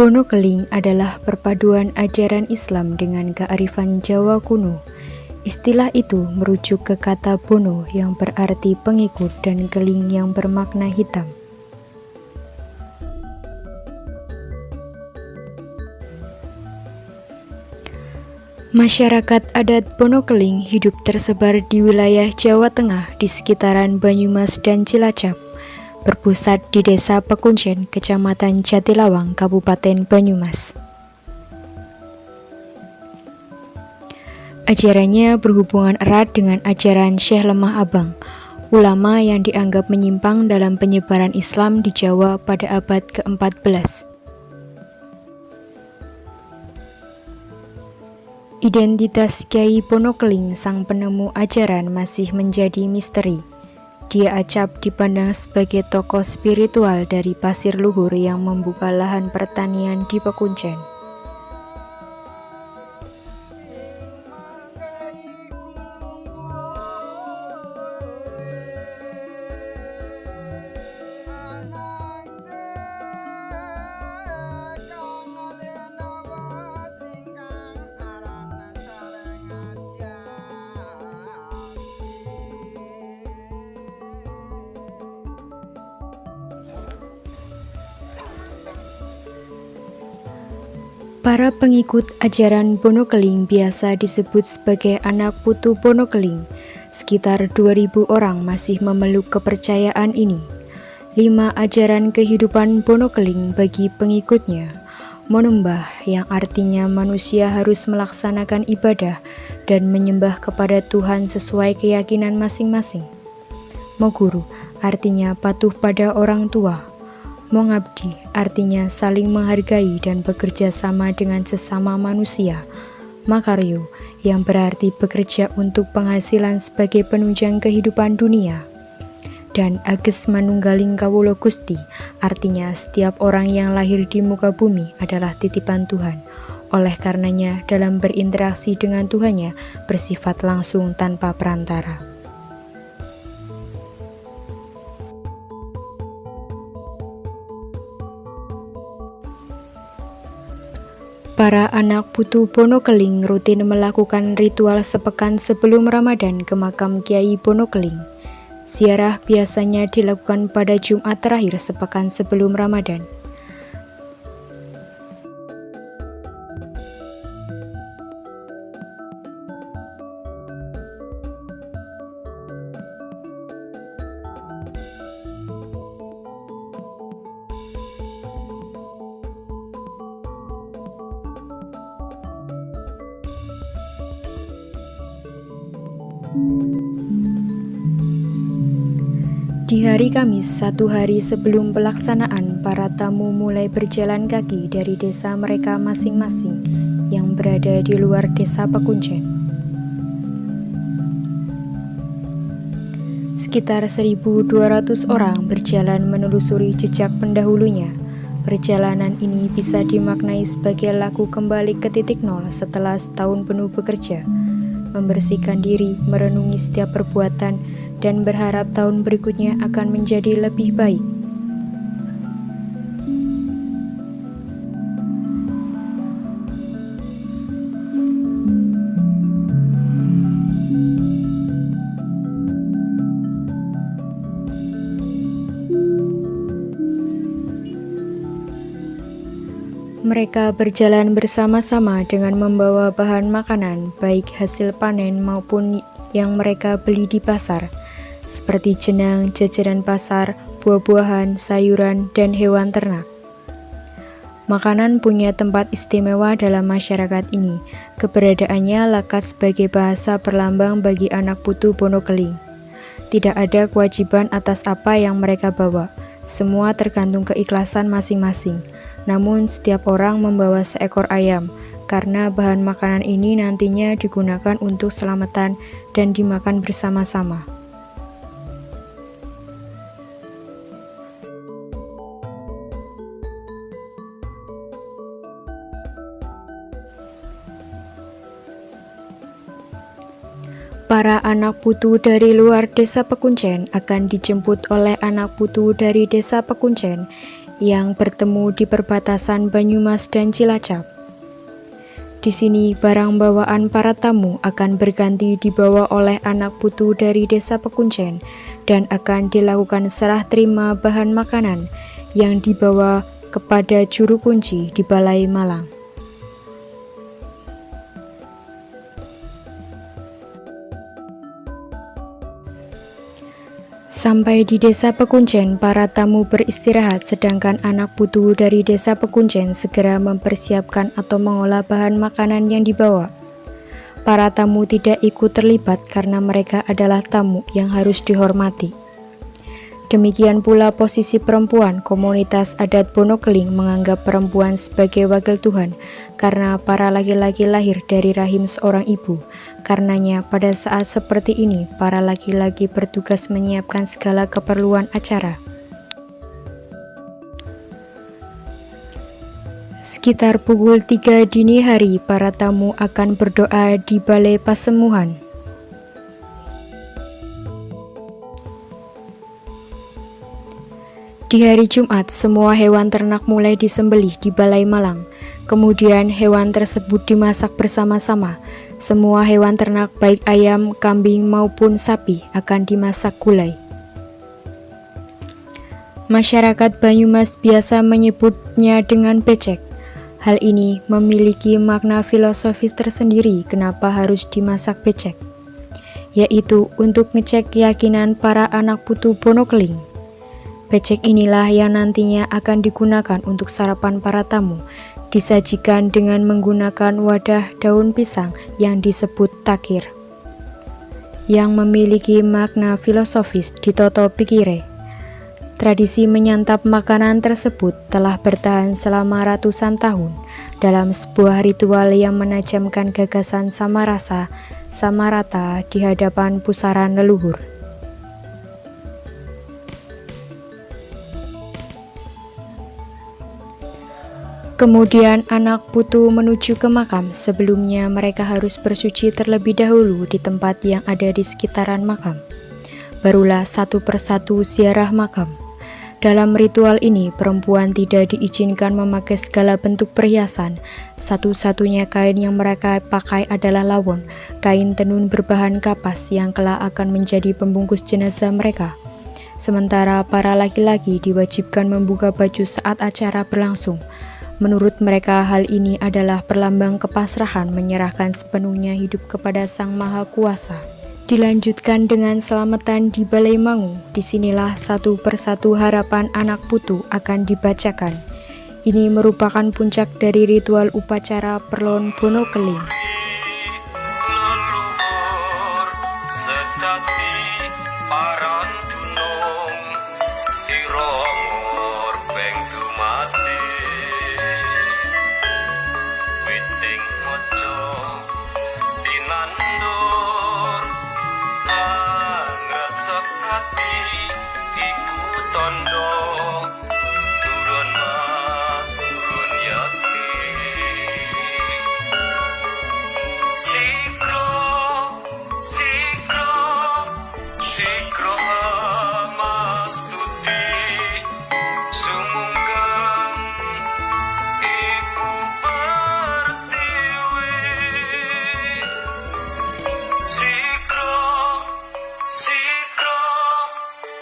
Bono Keling adalah perpaduan ajaran Islam dengan kearifan Jawa kuno. Istilah itu merujuk ke kata bono yang berarti pengikut dan keling yang bermakna hitam. Masyarakat adat Bono Keling hidup tersebar di wilayah Jawa Tengah di sekitaran Banyumas dan Cilacap, berpusat di Desa Pekuncen, Kecamatan Jatilawang, Kabupaten Banyumas. Ajarannya berhubungan erat dengan ajaran Syekh Lemah Abang, ulama yang dianggap menyimpang dalam penyebaran Islam di Jawa pada abad ke-14. Identitas Kyai Bono Keling, sang penemu ajaran, masih menjadi misteri. Dia acap dipandang sebagai tokoh spiritual dari pasir luhur yang membuka lahan pertanian di Pekuncen. Para pengikut ajaran Bono Keling biasa disebut sebagai anak putu Bono Keling. Sekitar 2000 orang masih memeluk kepercayaan ini. 5 ajaran kehidupan Bono Keling bagi pengikutnya: Monembah, yang artinya manusia harus melaksanakan ibadah dan menyembah kepada Tuhan sesuai keyakinan masing-masing. Moguru, artinya patuh pada orang tua. Mongabdi, artinya saling menghargai dan bekerja sama dengan sesama manusia. Makaryo, yang berarti bekerja untuk penghasilan sebagai penunjang kehidupan dunia. Dan Ages Manunggaling Kawula Gusti, artinya setiap orang yang lahir di muka bumi adalah titipan Tuhan. Oleh karenanya, dalam berinteraksi dengan Tuhannya, bersifat langsung tanpa perantara. Para anak putu Bono Keling rutin melakukan ritual sepekan sebelum Ramadan ke makam Kyai Bono Keling. Ziarah biasanya dilakukan pada Jumat terakhir sepekan sebelum Ramadan. Di hari Kamis, 1 hari sebelum pelaksanaan, para tamu mulai berjalan kaki dari desa mereka masing-masing yang berada di luar desa Pekuncen. Sekitar 1.200 orang berjalan menelusuri jejak pendahulunya. Perjalanan ini bisa dimaknai sebagai laku kembali ke titik nol setelah setahun penuh bekerja, membersihkan diri, merenungi setiap perbuatan, dan berharap tahun berikutnya akan menjadi lebih baik. Mereka berjalan bersama-sama dengan membawa bahan makanan, baik hasil panen maupun yang mereka beli di pasar, seperti jenang, jajanan pasar, buah-buahan, sayuran, dan hewan ternak. Makanan punya tempat istimewa dalam masyarakat ini. Keberadaannya lekat sebagai bahasa perlambang bagi anak putu Bono Keling. Tidak ada kewajiban atas apa yang mereka bawa. Semua tergantung keikhlasan masing-masing. Namun setiap orang membawa seekor ayam, karena bahan makanan ini nantinya digunakan untuk selamatan dan dimakan bersama-sama. Para anak putu dari luar desa Pekuncen akan dijemput oleh anak putu dari desa Pekuncen yang bertemu di perbatasan Banyumas dan Cilacap. Di sini barang bawaan para tamu akan berganti dibawa oleh anak putu dari desa Pekuncen dan akan dilakukan serah terima bahan makanan yang dibawa kepada juru kunci di Balai Malang. Sampai di desa Pekuncen, para tamu beristirahat sedangkan anak putu dari desa Pekuncen segera mempersiapkan atau mengolah bahan makanan yang dibawa. Para tamu tidak ikut terlibat karena mereka adalah tamu yang harus dihormati. Demikian pula posisi perempuan. Komunitas adat Bonokeling menganggap perempuan sebagai wakil Tuhan karena para laki-laki lahir dari rahim seorang ibu. Karenanya pada saat seperti ini, para laki-laki bertugas menyiapkan segala keperluan acara. Sekitar pukul 3 dini hari, para tamu akan berdoa di Balai Pasemuhan. Di hari Jumat, semua hewan ternak mulai disembelih di Balai Malang. Kemudian hewan tersebut dimasak bersama-sama. Semua hewan ternak baik ayam, kambing maupun sapi akan dimasak gulai. Masyarakat Banyumas biasa menyebutnya dengan becek. Hal ini memiliki makna filosofis tersendiri kenapa harus dimasak becek, yaitu untuk ngecek keyakinan para anak putu Bonokeling. Becek inilah yang nantinya akan digunakan untuk sarapan para tamu, disajikan dengan menggunakan wadah daun pisang yang disebut takir, yang memiliki makna filosofis ditoto pikire. Tradisi menyantap makanan tersebut telah bertahan selama ratusan tahun dalam sebuah ritual yang menajamkan gagasan sama rasa, sama rata di hadapan pusaran leluhur. Kemudian anak putu menuju ke makam. Sebelumnya mereka harus bersuci terlebih dahulu di tempat yang ada di sekitaran makam. Barulah satu persatu ziarah makam. Dalam ritual ini, perempuan tidak diizinkan memakai segala bentuk perhiasan. Satu-satunya kain yang mereka pakai adalah lawon, kain tenun berbahan kapas yang kelak akan menjadi pembungkus jenazah mereka. Sementara para laki-laki diwajibkan membuka baju saat acara berlangsung. Menurut mereka, hal ini adalah perlambang kepasrahan menyerahkan sepenuhnya hidup kepada Sang Maha Kuasa. Dilanjutkan dengan selamatan di Balai Mangu. Disinilah satu persatu harapan anak putu akan dibacakan. Ini merupakan puncak dari ritual upacara Perlon Bonokeling. Leluhur sejati parang dunung irongor beng dumati witing mojo tinandur ngresep hati iku tondo turun turun yati sikro sikro sikro mastuti sumungkem ibu pertiwi sikro sikro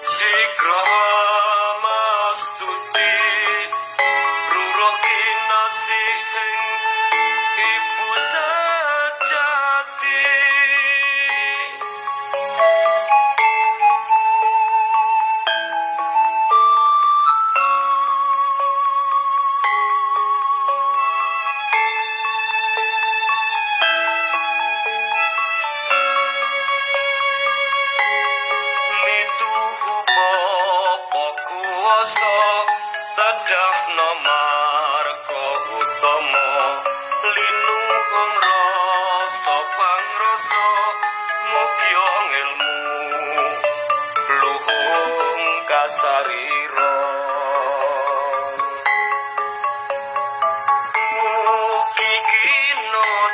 sikro mastuti ruro kinasihing ibu sejati. Mituhu bapa kuwasa tedhahna marga utama linuhung rasa pangrasa mugi ilmu luhung kasarira mugi kinodrat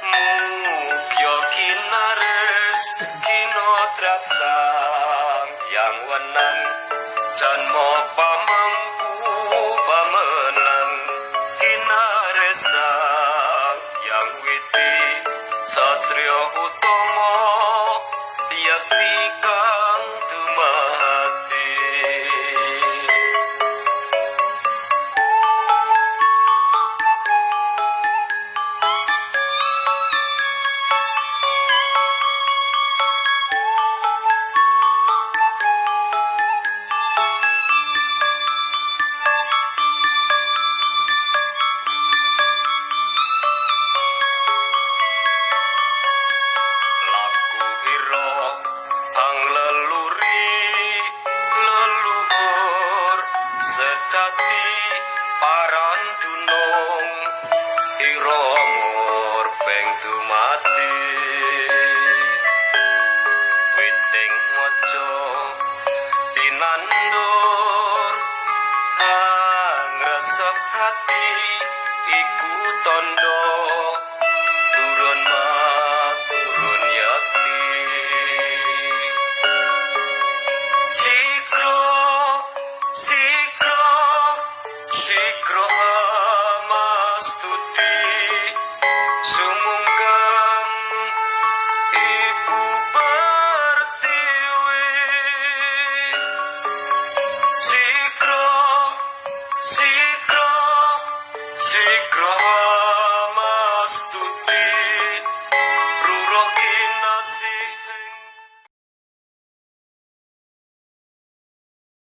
mugi kinares kinodrat sang yang wenang janma pama jati paran dunung ira mur beng dumati witing mojo tinandur kang resep hati iku tondo